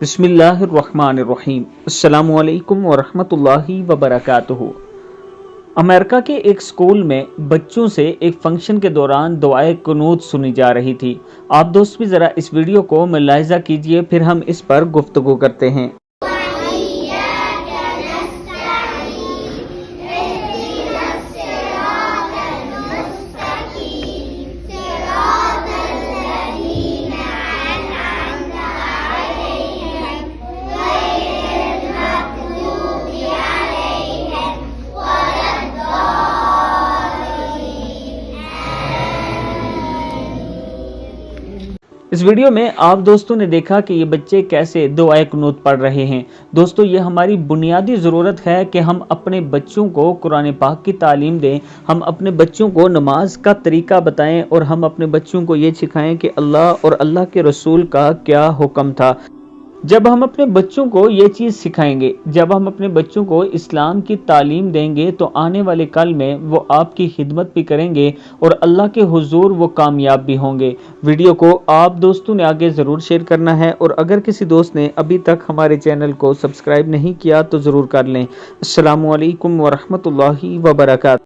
बिस्मिल्लाहिर्रहमानिर्रहीम। अस्सलामु अलैकुम वरहमतुल्लाहि वबरकातुहू। अमेरिका के एक स्कूल में बच्चों से एक फंक्शन के दौरान दुआए कुनूत सुनी जा रही थी। आप दोस्त भी ज़रा इस वीडियो को मुलाहिज़ा कीजिए, फिर हम इस पर गुफ्तगू करते हैं। इस वीडियो में आप दोस्तों ने देखा कि ये बच्चे कैसे दुआए कुनूत पढ़ रहे हैं। दोस्तों, ये हमारी बुनियादी ज़रूरत है कि हम अपने बच्चों को कुरान पाक की तालीम दें, हम अपने बच्चों को नमाज का तरीका बताएं और हम अपने बच्चों को ये सिखाएं कि अल्लाह और अल्लाह के रसूल का क्या हुक्म था। जब हम अपने बच्चों को ये चीज़ सिखाएंगे, जब हम अपने बच्चों को इस्लाम की तालीम देंगे, तो आने वाले कल में वो आपकी खिदमत भी करेंगे और अल्लाह के हुजूर वो कामयाब भी होंगे। वीडियो को आप दोस्तों ने आगे ज़रूर शेयर करना है, और अगर किसी दोस्त ने अभी तक हमारे चैनल को सब्सक्राइब नहीं किया तो ज़रूर कर लें। अस्सलामु अलैकुम वरहमतुल्लाहि वबरकातुहू।